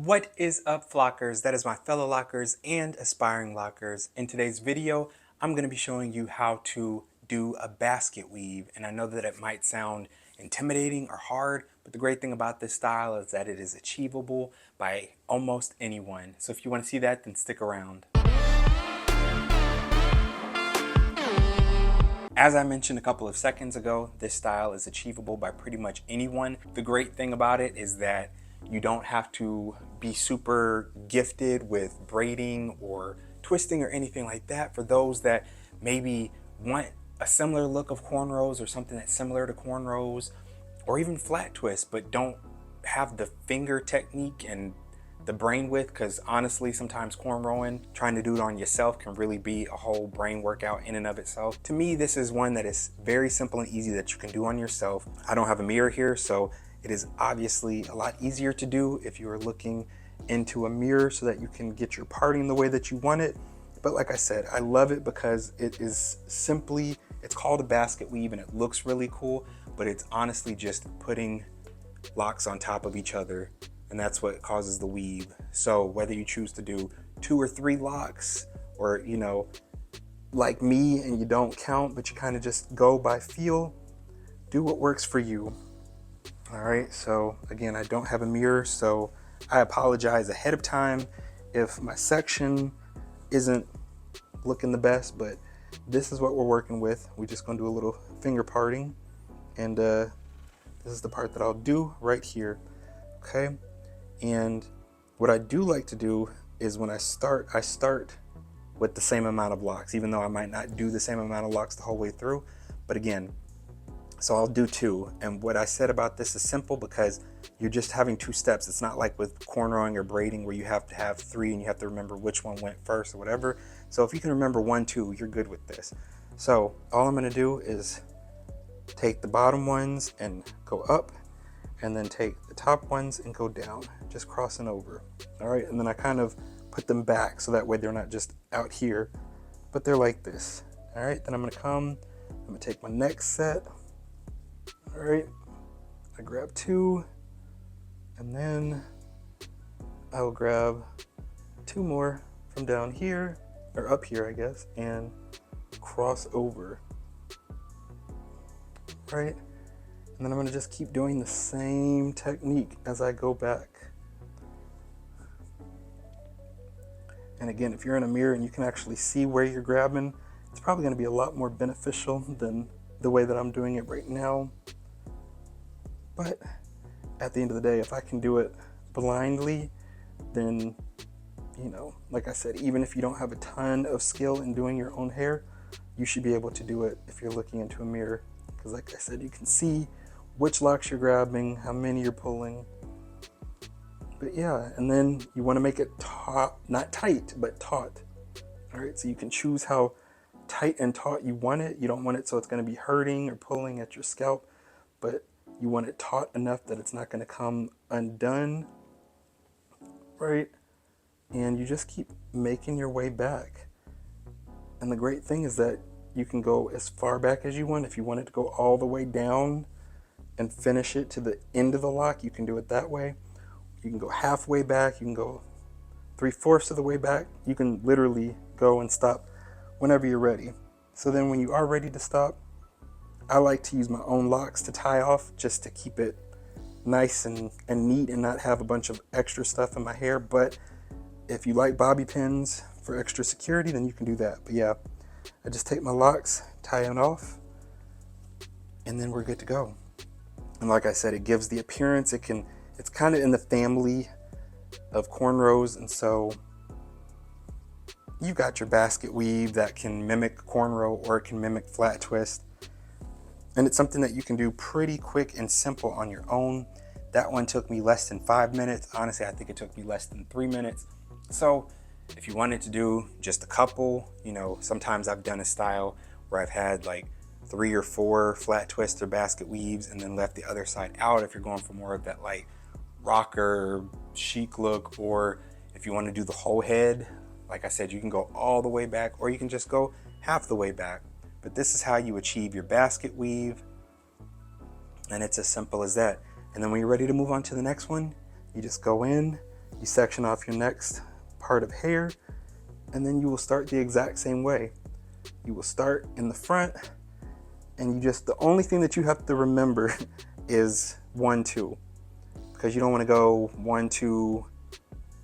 What is up, Flockers? That is my fellow Lockers and aspiring Lockers. In today's video, I'm going to be showing you how to do a basket weave. And I know that it might sound intimidating or hard, but the great thing about this style is that it is achievable by almost anyone. So if you want to see that, then stick around. As I mentioned a couple of seconds ago, this style is achievable by pretty much anyone. The great thing about it is that you don't have to be super gifted with braiding or twisting or anything like that. For those that maybe want a similar look of cornrows or something that's similar to cornrows or even flat twists, but don't have the finger technique and the brain width, because honestly sometimes cornrowing, trying to do it on yourself, can really be a whole brain workout in and of itself. To me, this is one that is very simple and easy that you can do on yourself. I don't have a mirror here, so it is obviously a lot easier to do if you are looking into a mirror so that you can get your parting the way that you want it. But like I said, I love it because it is simply, it's called a basket weave and it looks really cool, but it's honestly just putting locks on top of each other, and that's what causes the weave. So whether you choose to do 2 or 3 locks, or you know, like me, and you don't count but you kind of just go by feel, do what works for you. All right, so again, I don't have a mirror, so I apologize ahead of time if my section isn't looking the best, but this is what we're working with. We're just gonna do a little finger parting, and this is the part that I'll do right here, okay? And what I do like to do is when I start with the same amount of locks, even though I might not do the same amount of locks the whole way through. But again, so I'll do 2. And what I said about this is simple because you're just having 2 steps. It's not like with cornrowing or braiding where you have to have 3 and you have to remember which one went first or whatever. So if you can remember 1, 2, you're good with this. So all I'm gonna do is take the bottom ones and go up, and then take the top ones and go down, just crossing over. All right, and then I kind of put them back so that way they're not just out here, but they're like this. All right, then I'm gonna take my next set. All right, I grab 2, and then I'll grab 2 more from down here, or up here, I guess, and cross over, right? And then I'm gonna just keep doing the same technique as I go back. And again, if you're in a mirror and you can actually see where you're grabbing, it's probably gonna be a lot more beneficial than the way that I'm doing it right now. But at the end of the day, if I can do it blindly, then, you know, like I said, even if you don't have a ton of skill in doing your own hair, you should be able to do it if you're looking into a mirror. Because like I said, you can see which locks you're grabbing, how many you're pulling. But yeah, and then you want to make it taut, not tight, but taut. All right, so you can choose how tight and taut you want it. You don't want it so it's going to be hurting or pulling at your scalp, but you want it taut enough that it's not going to come undone, right? And you just keep making your way back. And the great thing is that you can go as far back as you want. If you want it to go all the way down and finish it to the end of the lock, you can do it that way. You can go halfway back, you can go 3/4 of the way back. You can literally go and stop whenever you're ready. So then when you are ready to stop, I like to use my own locks to tie off, just to keep it nice and neat and not have a bunch of extra stuff in my hair. But if you like bobby pins for extra security, then you can do that. But yeah, I just take my locks, tie it off, and then we're good to go. And like I said, it gives the appearance, it's kind of in the family of cornrows, and so you've got your basket weave that can mimic cornrow or it can mimic flat twist. And it's something that you can do pretty quick and simple on your own. That one took me less than 5 minutes. Honestly, I think it took me less than 3 minutes. So if you wanted to do just a couple, you know, sometimes I've done a style where I've had like 3 or 4 flat twist or basket weaves and then left the other side out if you're going for more of that like rocker chic look. Or if you want to do the whole head, like I said, you can go all the way back or you can just go half the way back. But this is how you achieve your basket weave, and it's as simple as that. And then when you're ready to move on to the next one, you just go in, You section off your next part of hair, and then you will start the exact same way. You will start in the front, and the only thing that you have to remember is 1, 2, because you don't want to go 1, 2,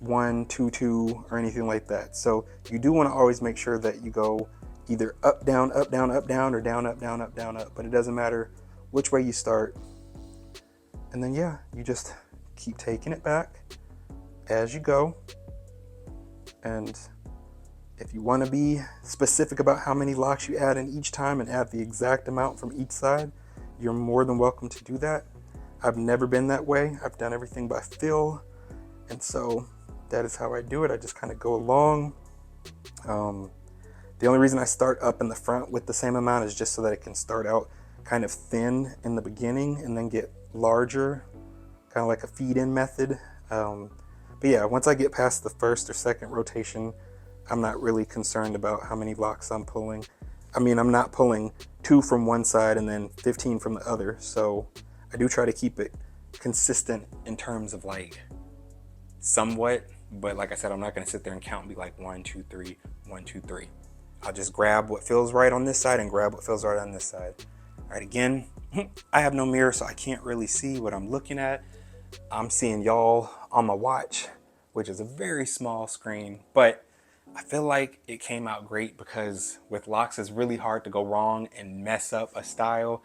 1, 2, 2, or anything like that. So you do want to always make sure that you go either up, down, up, down, up, down, or down, up, down, up, down, up. But it doesn't matter which way you start. And then, yeah, you just keep taking it back as you go. And if you want to be specific about how many locks you add in each time and add the exact amount from each side, you're more than welcome to do that. I've never been that way. I've done everything by feel. And so that is how I do it. I just kind of go along. The only reason I start up in the front with the same amount is just so that it can start out kind of thin in the beginning and then get larger, kind of like a feed-in method. But yeah, once I get past the first or second rotation, I'm not really concerned about how many locks I'm pulling. I mean, I'm not pulling 2 from one side and then 15 from the other. So I do try to keep it consistent in terms of like somewhat, but like I said, I'm not gonna sit there and count and be like 1, 2, 3, 1, 2, 3. I'll just grab what feels right on this side and grab what feels right on this side. All right, again, I have no mirror, so I can't really see what I'm looking at. I'm seeing y'all on my watch, which is a very small screen, but I feel like it came out great because with locks, it's really hard to go wrong and mess up a style.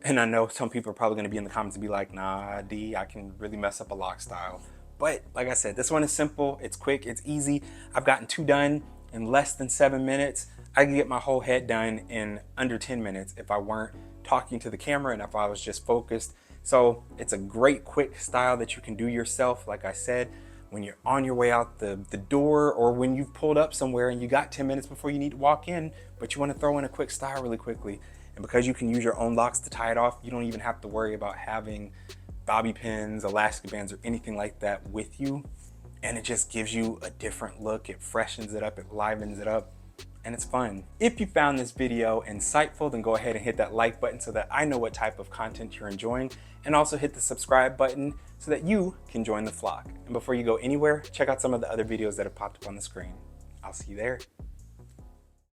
And I know some people are probably gonna be in the comments and be like, nah, D, I can really mess up a lock style. But like I said, this one is simple, it's quick, it's easy. I've gotten 2 done in less than 7 minutes. I can get my whole head done in under 10 minutes if I weren't talking to the camera and if I was just focused. So it's a great quick style that you can do yourself. Like I said, when you're on your way out the door, or when you've pulled up somewhere and you got 10 minutes before you need to walk in, but you want to throw in a quick style really quickly. And because you can use your own locks to tie it off, you don't even have to worry about having bobby pins, elastic bands, or anything like that with you. And it just gives you a different look. It freshens it up, it livens it up, and it's fun. If you found this video insightful, then go ahead and hit that like button so that I know what type of content you're enjoying, and also hit the subscribe button so that you can join the flock. And before you go anywhere, check out some of the other videos that have popped up on the screen. I'll see you there.